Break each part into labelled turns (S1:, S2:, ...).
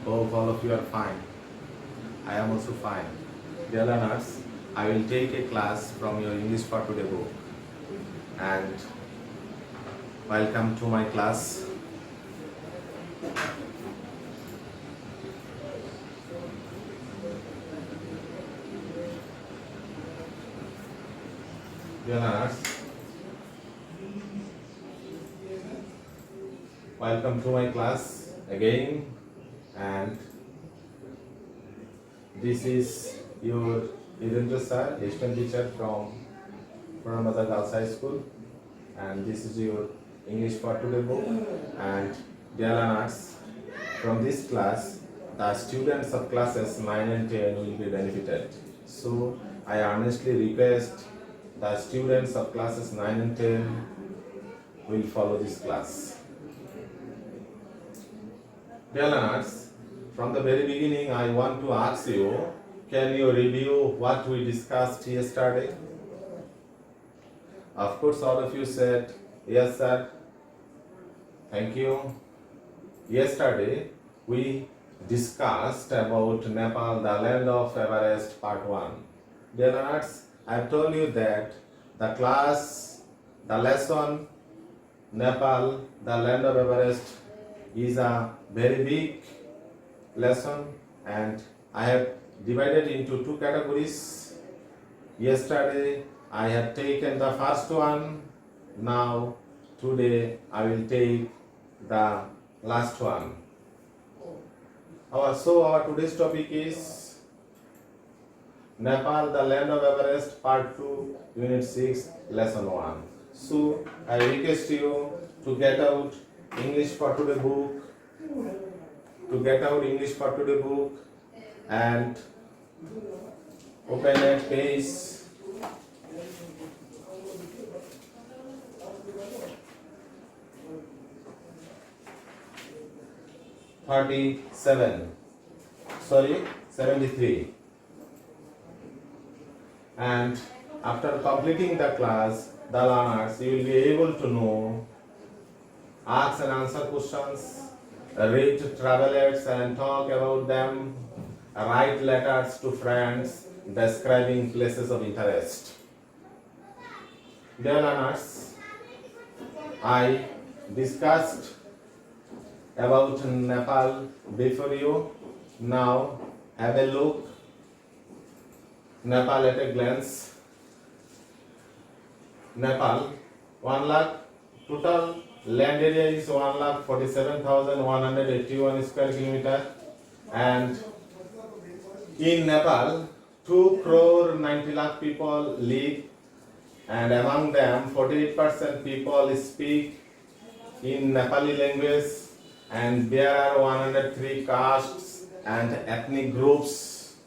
S1: Hope all of you are fine. I am also fine. Dear learners, I will take a class from your English for Today book and welcome to my class. Dear learners, welcome to my class again, and this is your Hidendra sir, assistant teacher from Puramada Girls High School, and this is your English for Today book. And dear learners, from this class, the students of classes 9 and 10 will be benefited. So I earnestly request the students of classes 9 and 10 will follow this class. Dear learners, from the very beginning I want to ask you, can you review what we discussed yesterday? Of course all of you said, yes sir, thank you. Yesterday we discussed about Nepal, the land of Everest, part 1. Dear learners, I have told you that the lesson Nepal, the land of Everest is a very big lesson, and I have divided into two categories. Yesterday I have taken the first one. Now today I will take the last one. Our today's topic is Nepal, the land of Everest, part 2, unit 6, lesson 1. So I request you to get out English for Today book, and open at page 73. And after completing the class, the learners, you will be able to know, ask and answer questions, read travelers and talk about them, write letters to friends describing places of interest. Dear learners, I discussed about Nepal before you. Now have a look. Nepal at a glance. Nepal, 1 lakh, total land area is 1,47,181 square kilometer, and in Nepal 2 crore 90 lakh people live, and among them 48% people speak in Nepali language, and there are 103 castes and ethnic groups,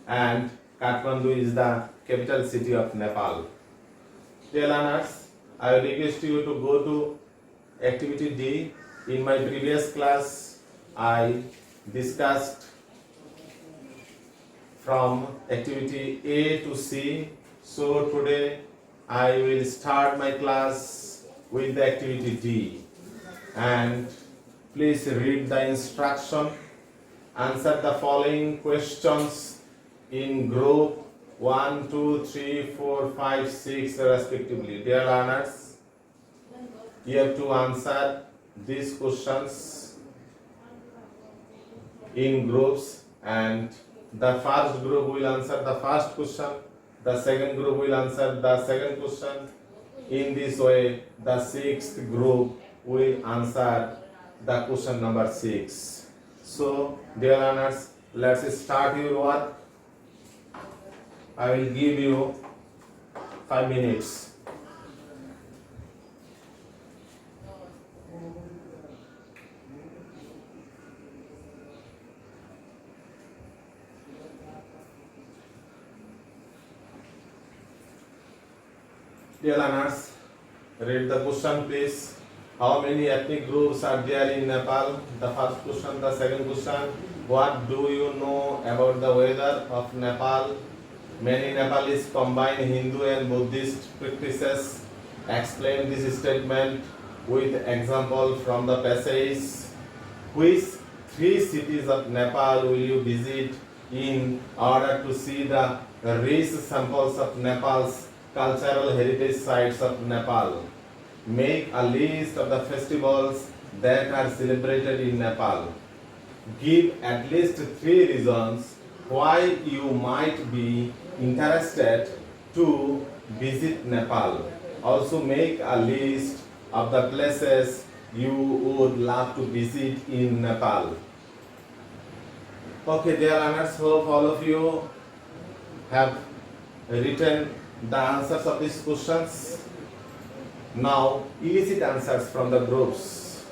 S1: and Kathmandu is the capital city of Nepal. Dear learners, I request you to go to activity D. In my previous class, I discussed from activity A to C. So today I will start my class with the activity D. And please read the instruction. Answer the following questions in group 1, 2, 3, 4, 5, 6 respectively. Dear learners, you have to answer these questions in groups, and the first group will answer the first question, the second group will answer the second question. In this way, the sixth group will answer the question number 6. So, dear learners, let's start your work. I will give you 5 minutes. Dear learners, read the question please. How many ethnic groups are there in Nepal? The first question. The second question, what do you know about the weather of Nepal? Many Nepalis combine Hindu and Buddhist practices. Explain this statement with example from the passage. Which 3 cities of Nepal will you visit in order to see the rich samples of Nepal's cultural heritage sites of Nepal? Make a list of the festivals that are celebrated in Nepal. Give at least 3 reasons why you might be interested to visit Nepal. Also make a list of the places you would love to visit in Nepal. Okay, dear learners, hope all of you have written the answers of these questions. Now, elicit answers from the groups.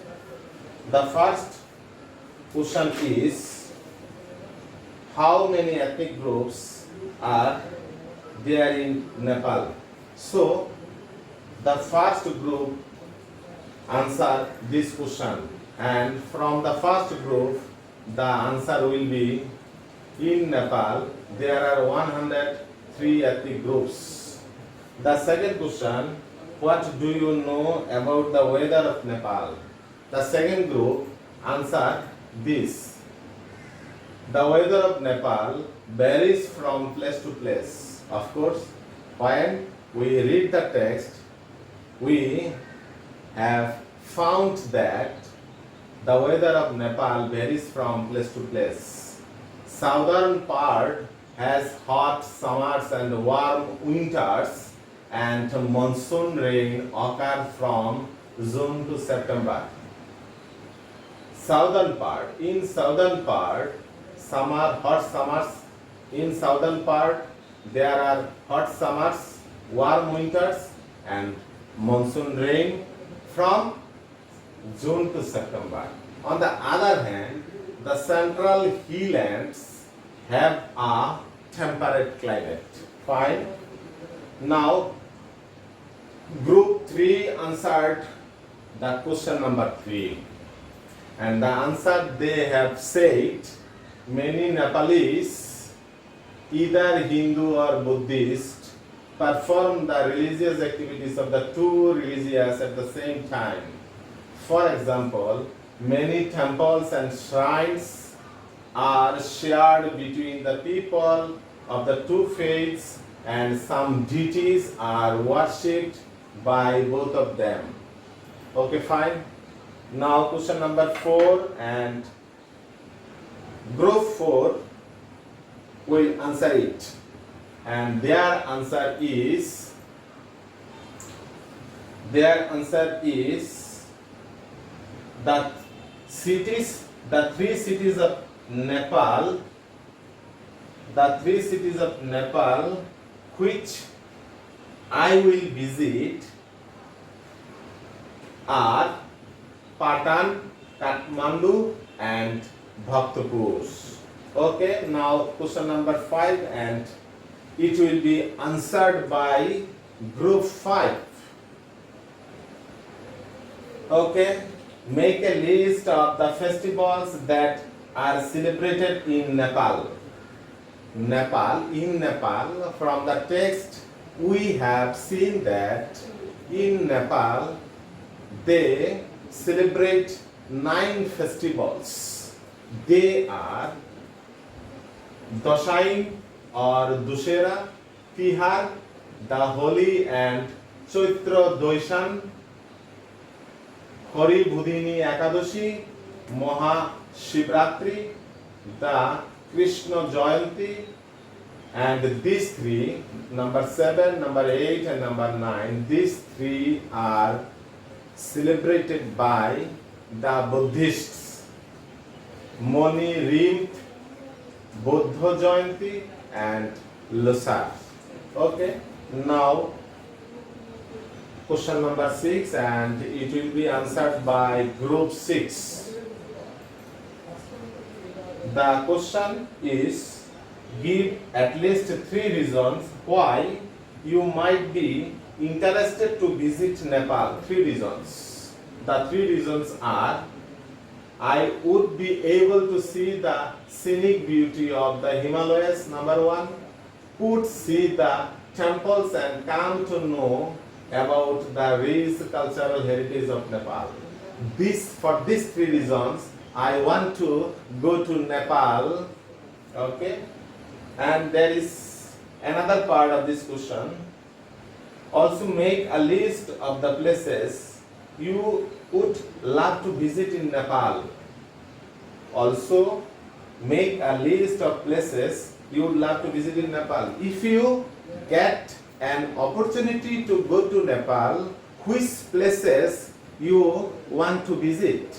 S1: The first question is, how many ethnic groups are there in Nepal? So, the first group answer this question, and from the first group the answer will be, in Nepal there are 103 ethnic groups. The second question, what do you know about the weather of Nepal? The second group answered this. The weather of Nepal varies from place to place. Of course, when we read the text, we have found that the weather of Nepal varies from place to place. Southern part has hot summers and warm winters, and monsoon rain occur from June to September. In southern part, hot summers. In southern part, there are hot summers, warm winters, and monsoon rain from June to September. On the other hand, the central highlands have a temperate climate. Fine. Now, group 3 answered the question number 3. And the answer they have said, many Nepalese, either Hindu or Buddhist, perform the religious activities of the 2 religions at the same time. For example, many temples and shrines are shared between the people of the 2 faiths, and some deities are worshipped by both of them. Okay, fine. Now question number 4, and group 4 will answer it, and their answer is that the 3 cities of Nepal, which I will visit are Patan, Kathmandu, and Bhaktapur. Okay, now question number 5, and it will be answered by group 5. Okay, make a list of the festivals that are celebrated in Nepal. In Nepal, from the text we have seen that in Nepal they celebrate 9 festivals. They are Dashain or Dussehra, Tihar, the Holi and Chaitra Doishan, Hori Budhini Ekadashi, Maha Shivratri, the Krishna Jayanti, and these 3, number 7, number 8 and number 9, these 3 are celebrated by the Buddhists. Moni Rim, Buddha Jayanti and Losar. Okay, now question number 6, and it will be answered by group 6. The question is, give at least 3 reasons why you might be interested to visit Nepal. 3 reasons. The 3 reasons are, I would be able to see the scenic beauty of the Himalayas, number 1, would see the temples and come to know about the rich cultural heritage of Nepal. For these 3 reasons, I want to go to Nepal, okay, and there is another part of this question. Also make a list of the places you would love to visit in Nepal. Also make a list of places you would love to visit in Nepal. If you get an opportunity to go to Nepal, which places you want to visit?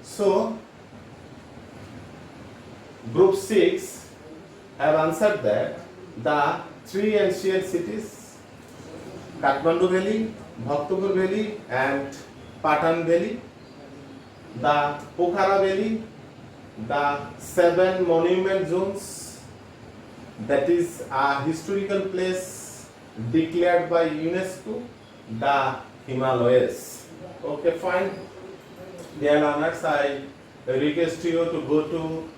S1: So, group 6 have answered that the three ancient cities, Kathmandu Valley, Bhaktapur Valley and Patan Valley, the Pokhara Valley, the 7 monument zones, that is a historical place declared by UNESCO, the Himalayas. Okay, fine. Dear learners, I request you to go to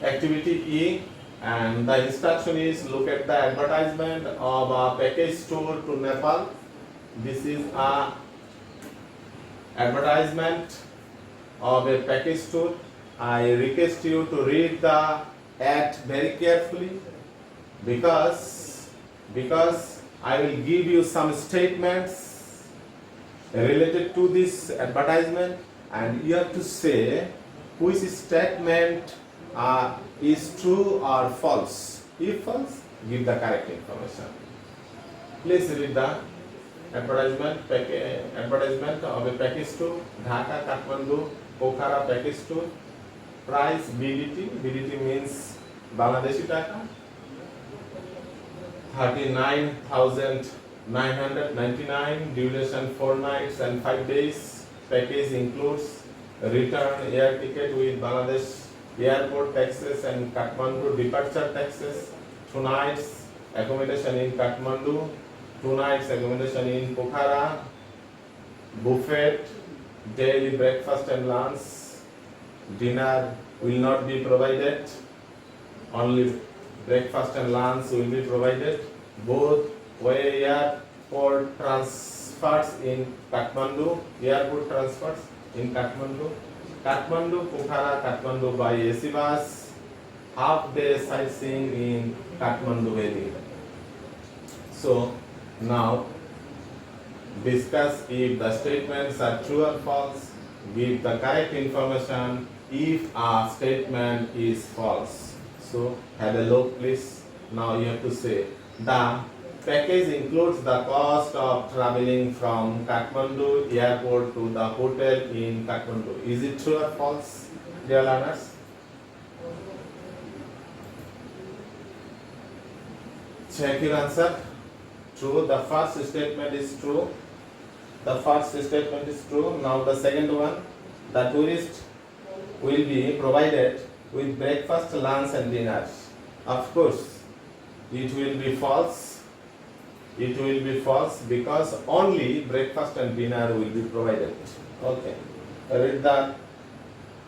S1: activity E, and the instruction is look at the advertisement of a package tour to Nepal. This is a advertisement of a package tour. I request you to read the ad very carefully because I will give you some statements related to this advertisement, and you have to say which statement is true or false. If false, give the correct information. Please read the advertisement of a package tour, Dhaka, Kathmandu, Pokhara package tour. Price BDT, BDT means Bangladeshi Taka, 39,999, duration 4 nights and 5 days. Package includes return air ticket with Bangladesh airport taxes and Kathmandu departure taxes, 2 nights accommodation in Kathmandu, 2 nights accommodation in Pokhara, buffet, daily breakfast and lunch. Dinner will not be provided, only breakfast and lunch will be provided. Both way airport transfers in Kathmandu, airport transfers in Kathmandu. Kathmandu, Pokhara, Kathmandu by AC bus, half day sightseeing in Kathmandu Valley. So now discuss if the statements are true or false, give the correct information if a statement is false. So have a look please. Now you have to say the package includes the cost of traveling from Kathmandu airport to the hotel in Kathmandu. Is it true or false, dear learners? Check your answer. True. The first statement is true. The first statement is true. Now the second one, the tourist will be provided with breakfast, lunch and dinner. Of course, it will be false. It will be false because only breakfast and dinner will be provided. Okay. Read the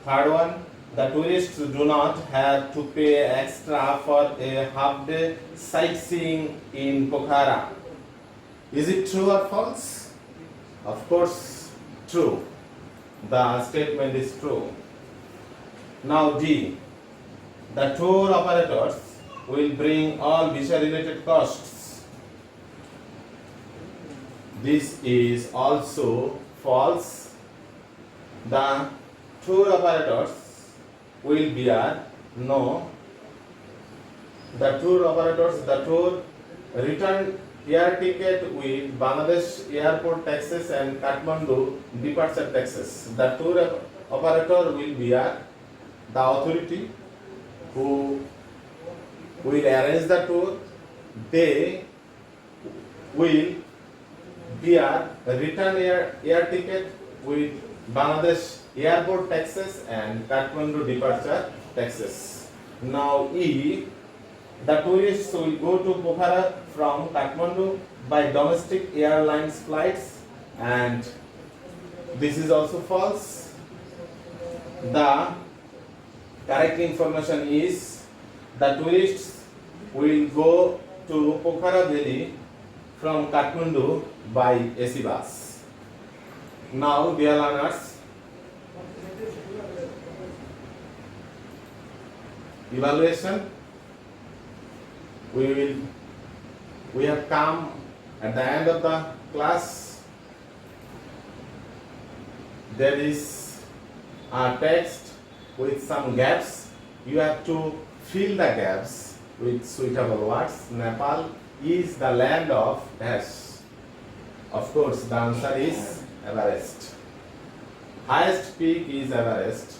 S1: third one. The tourists do not have to pay extra for a half day sightseeing in Pokhara. Is it true or false? Of course, true. The statement is true. Now D. The tour operators will bring all visa-related costs. This is also false. The tour operators will bear no. The tour return air ticket with Bangladesh airport taxes and Kathmandu departure taxes. The tour operator will bear, the authority who will arrange the tour, they will bear return air ticket with Bangladesh airport taxes and Kathmandu departure taxes. Now E. The tourists will go to Pokhara from Kathmandu by domestic airlines flights, and this is also false. The correct information is the tourists will go to Pokhara Valley from Kathmandu by AC bus. Now, dear learners, evaluation. We have come at the end of the class. There is a text with some gaps. You have to fill the gaps with suitable words. Nepal is the land of dash. Of course, the answer is Everest. Highest peak is Everest.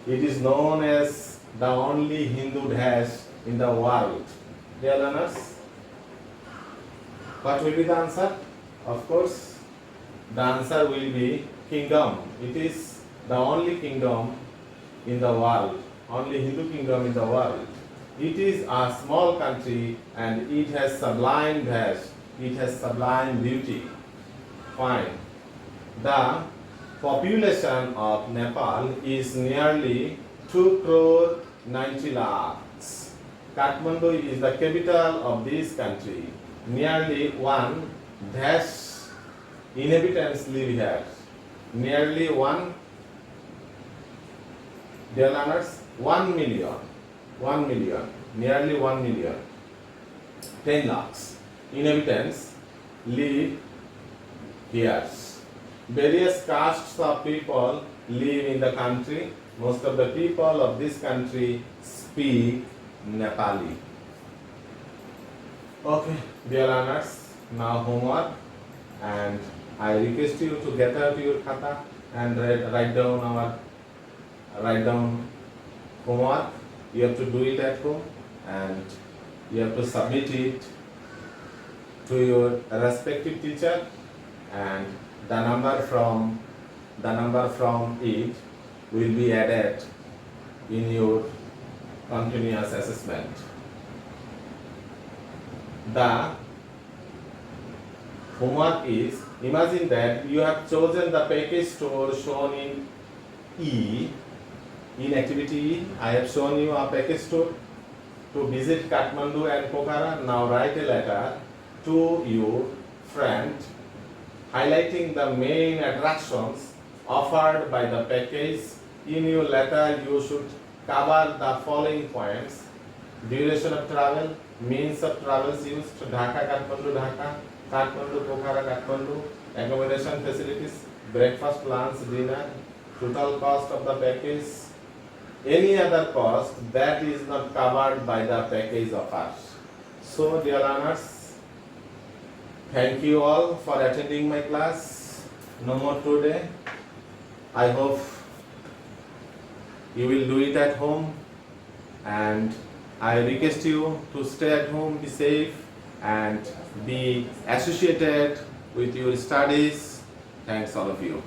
S1: It is known as the only Hindu dash in the world. Dear learners, what will be the answer? Of course, the answer will be kingdom. It is the only kingdom in the world, only Hindu kingdom in the world. It is a small country and it has sublime dash. It has sublime beauty. Fine. The population of Nepal is nearly 2 crore 90 lakhs. Kathmandu is the capital of this country. Nearly 1 dash inhabitants live here. Nearly 1, dear learners, 1 million. 1 million. Nearly 1 million. 10 lakhs inhabitants live here. Various castes of people live in the country. Most of the people of this country speak Nepali. Okay, dear learners, now homework, and I request you to get out your khata and write down homework. You have to do it at home and you have to submit it to your respective teacher, and the number from it will be added in your continuous assessment. The homework is, imagine that you have chosen the package store shown in E. In activity E, I have shown you a package store to visit Kathmandu and Pokhara. Now write a letter to your friend highlighting the main attractions offered by the package. In your letter, you should cover the following points: duration of travel, means of travels used, Dhaka, Kathmandu, Dhaka, Kathmandu, Pokhara, Kathmandu, accommodation facilities, breakfast, lunch, dinner, total cost of the package, any other cost that is not covered by the package offer. So, dear learners, thank you all for attending my class. No more today. I hope you will do it at home, and I request you to stay at home, be safe, and be associated with your studies. Thanks all of you.